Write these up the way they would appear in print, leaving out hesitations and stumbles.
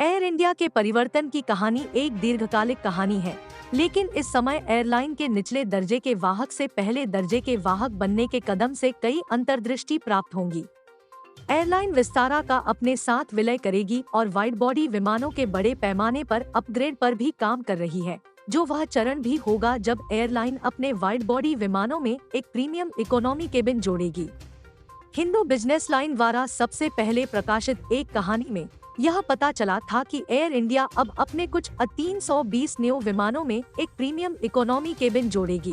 Air India के परिवर्तन की कहानी एक दीर्घकालिक कहानी है, लेकिन इस समय एयरलाइन के निचले दर्जे के वाहक से पहले दर्जे के वाहक बनने के कदम से कई अंतर्दृष्टि प्राप्त होंगी। एयरलाइन विस्तारा का अपने साथ विलय करेगी और वाइड बॉडी विमानों के बड़े पैमाने पर अपग्रेड पर भी काम कर रही है, जो वह चरण भी होगा जब एयरलाइन अपने वाइड बॉडी विमानों में एक प्रीमियम इकोनॉमी केबिन जोड़ेगी। हिंदू बिजनेस लाइन द्वारा सबसे पहले प्रकाशित एक कहानी में यह पता चला था कि एयर इंडिया अब अपने कुछ 320 न्यू विमानों में एक प्रीमियम इकोनॉमी केबिन जोड़ेगी,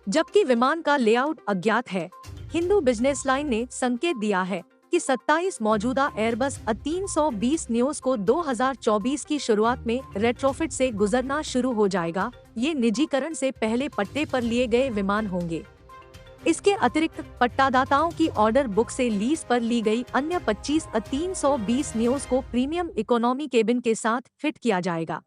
जबकि विमान का लेआउट अज्ञात है। हिंदू बिजनेस लाइन ने संकेत दिया है कि 27 मौजूदा एयरबस A320 न्यूज को 2024 की शुरुआत में रेट्रोफिट से गुजरना शुरू हो जाएगा। ये निजीकरण से पहले पट्टे पर लिए गए विमान होंगे। इसके अतिरिक्त पट्टादाताओं की ऑर्डर बुक से लीज पर ली गई अन्य 25 A320 न्यूज को प्रीमियम इकोनॉमी केबिन के साथ फिट किया जाएगा।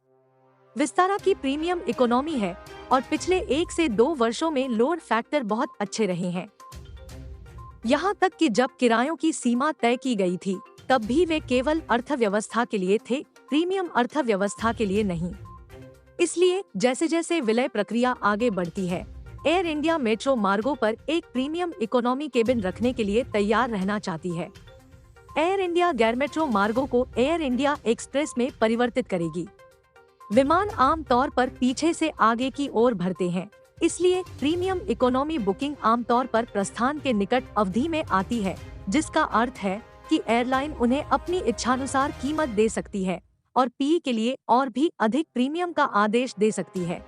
विस्तारा की प्रीमियम इकोनॉमी है और पिछले 1 से 2 वर्षों में लोड फैक्टर बहुत अच्छे रहे हैं। यहाँ तक कि जब किरायों की सीमा तय की गई थी, तब भी वे केवल अर्थव्यवस्था के लिए थे, प्रीमियम अर्थव्यवस्था के लिए नहीं। इसलिए जैसे जैसे विलय प्रक्रिया आगे बढ़ती है, एयर इंडिया मेट्रो मार्गों पर एक प्रीमियम इकोनॉमी केबिन रखने के लिए तैयार रहना चाहती है। एयर इंडिया गैर मेट्रो मार्गों को एयर इंडिया एक्सप्रेस में परिवर्तित करेगी। विमान आम तौर पर पीछे से आगे की ओर भरते हैं, इसलिए प्रीमियम इकोनॉमी बुकिंग आमतौर पर प्रस्थान के निकट अवधि में आती है, जिसका अर्थ है कि एयरलाइन उन्हें अपनी इच्छानुसार कीमत दे सकती है और पी के लिए और भी अधिक प्रीमियम का आदेश दे सकती है।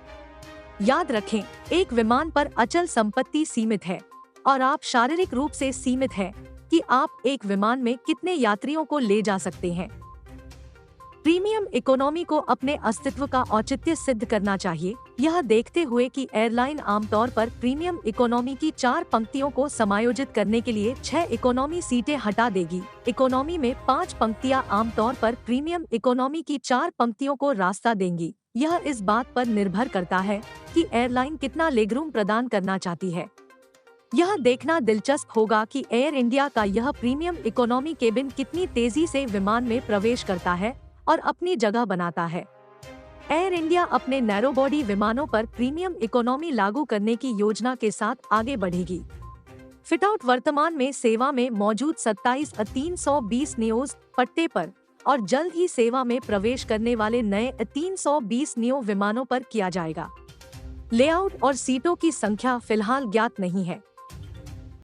याद रखें, एक विमान पर अचल संपत्ति सीमित है और आप शारीरिक रूप से सीमित हैं कि आप एक विमान में कितने यात्रियों को ले जा सकते हैं। प्रीमियम इकोनॉमी को अपने अस्तित्व का औचित्य सिद्ध करना चाहिए, यह देखते हुए कि एयरलाइन आमतौर पर प्रीमियम इकोनॉमी की 4 पंक्तियों को समायोजित करने के लिए 6 इकोनॉमी सीटें हटा देगी। इकोनॉमी में 5 पंक्तियां आमतौर पर प्रीमियम इकोनॉमी की 4 पंक्तियों को रास्ता देंगी। यह इस बात पर निर्भर करता है कि एयरलाइन कितना लेगरूम प्रदान करना चाहती है। यह देखना दिलचस्प होगा कि एयर इंडिया का यह प्रीमियम इकोनॉमी केबिन कितनी तेजी से विमान में प्रवेश करता है और अपनी जगह बनाता है। एयर इंडिया अपने नैरो बॉडी विमानों पर प्रीमियम इकोनॉमी लागू करने की योजना के साथ आगे बढ़ेगी। फिटआउट वर्तमान में सेवा में मौजूद 27 A320 न्यूज पट्टे पर और जल्द ही सेवा में प्रवेश करने वाले नए A320 न्यू विमानों पर किया जाएगा। लेआउट और सीटों की संख्या फिलहाल ज्ञात नहीं है।